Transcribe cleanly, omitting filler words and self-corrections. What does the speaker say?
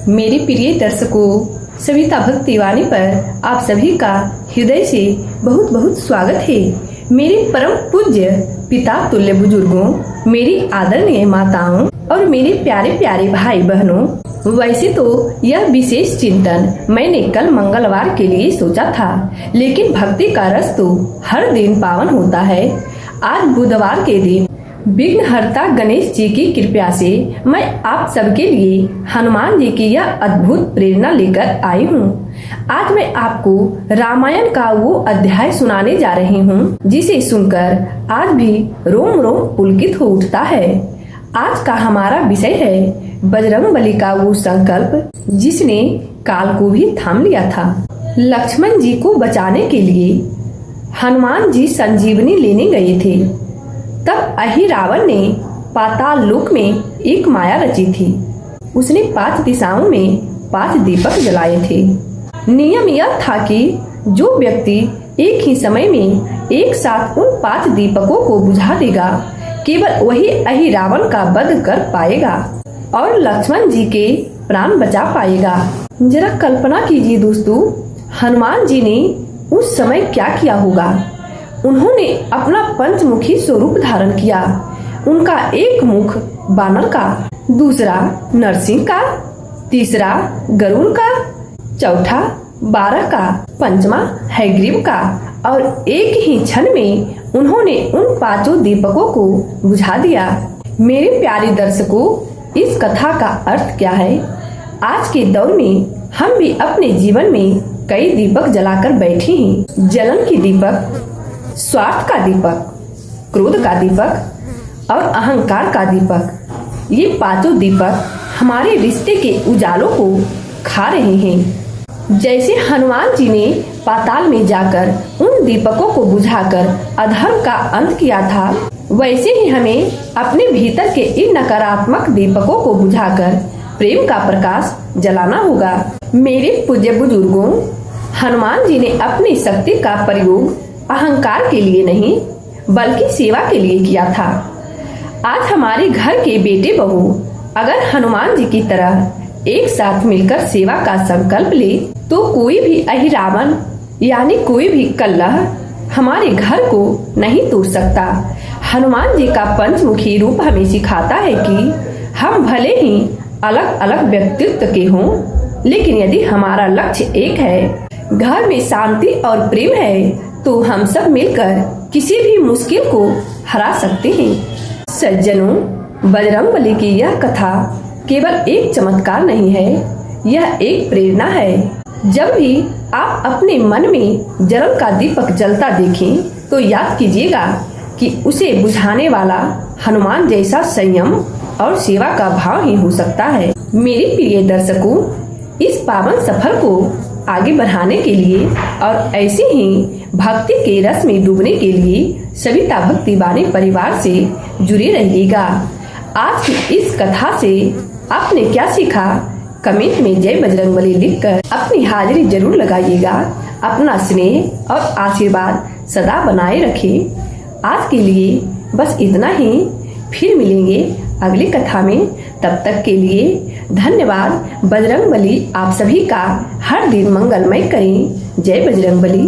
मेरे प्रिय दर्शकों, सविता भक्ति वाणी पर आप सभी का हृदय से बहुत बहुत स्वागत है। मेरे परम पूज्य पिता तुल्य बुजुर्गों, मेरी आदरणीय माताओं और मेरे प्यारे प्यारे भाई बहनों, वैसे तो यह विशेष चिंतन मैंने कल मंगलवार के लिए सोचा था, लेकिन भक्ति का रस तो हर दिन पावन होता है। आज बुधवार के दिन विघ्नहर्ता गणेश जी की कृपा से मैं आप सबके लिए हनुमान जी की यह अद्भुत प्रेरणा लेकर आई हूँ। आज मैं आपको रामायण का वो अध्याय सुनाने जा रही हूँ जिसे सुनकर आज भी रोम रोम पुलकित हो उठता है। आज का हमारा विषय है बजरंगबली का वो संकल्प जिसने काल को भी थाम लिया था। लक्ष्मण जी को बचाने के लिए हनुमान जी संजीवनी लेने गए थे। तब अहिरावण ने पाताल लोक में एक माया रची थी। उसने 5 दिशाओं में 5 दीपक जलाए थे। नियम यह था कि जो व्यक्ति एक ही समय में एक साथ उन 5 दीपकों को बुझा देगा, केवल वही अहिरावण का वध कर पाएगा और लक्ष्मण जी के प्राण बचा पाएगा। जरा कल्पना कीजिए दोस्तों, हनुमान जी ने उस समय क्या किया होगा। उन्होंने अपना पंचमुखी स्वरूप धारण किया। उनका एक मुख बानर का, दूसरा नरसिंह का, तीसरा गरुड़ का, चौथा 12 का, पंचमा हयग्रीव का और एक ही क्षण में उन्होंने उन 5 दीपकों को बुझा दिया। मेरे प्यारे दर्शकों, इस कथा का अर्थ क्या है? आज के दौर में हम भी अपने जीवन में कई दीपक जलाकर बैठे हैं। जलन की दीपक, स्वार्थ का दीपक, क्रोध का दीपक और अहंकार का दीपक, ये 5 दीपक हमारे रिश्ते के उजालों को खा रहे हैं। जैसे हनुमान जी ने पाताल में जाकर उन दीपकों को बुझाकर अधर्म का अंत किया था, वैसे ही हमें अपने भीतर के इन नकारात्मक दीपकों को बुझाकर प्रेम का प्रकाश जलाना होगा। मेरे पूज्य बुजुर्गों, हनुमान जी ने अपनी शक्ति का प्रयोग अहंकार के लिए नहीं बल्कि सेवा के लिए किया था। आज हमारे घर के बेटे बहू अगर हनुमान जी की तरह एक साथ मिलकर सेवा का संकल्प ले तो कोई भी अहिरावण यानी कोई भी कलह हमारे घर को नहीं तोड़ सकता। हनुमान जी का पंचमुखी रूप हमें सिखाता है कि हम भले ही अलग अलग व्यक्तित्व के हों, लेकिन यदि हमारा लक्ष्य एक है, घर में शांति और प्रेम है, तो हम सब मिलकर किसी भी मुश्किल को हरा सकते हैं। सज्जनों, बजरंगबली की यह कथा केवल एक चमत्कार नहीं है, यह एक प्रेरणा है। जब भी आप अपने मन में जलन का दीपक जलता देखें तो याद कीजिएगा कि उसे बुझाने वाला हनुमान जैसा संयम और सेवा का भाव ही हो सकता है। मेरे प्रिय दर्शकों, इस पावन सफर को आगे बढ़ाने के लिए और ऐसे ही भक्ति के रस में डूबने के लिए सविता भक्ति वाणी परिवार से जुड़े रहिएगा। आज की इस कथा से आपने क्या सीखा? कमेंट में जय बजरंगबली लिखकर अपनी हाजिरी जरूर लगाइएगा। अपना स्नेह और आशीर्वाद सदा बनाए रखें। आज के लिए बस इतना ही, फिर मिलेंगे अगली कथा में। तब तक के लिए धन्यवाद। बजरंगबली आप सभी का हर दिन मंगलमय करें। जय बजरंगबली।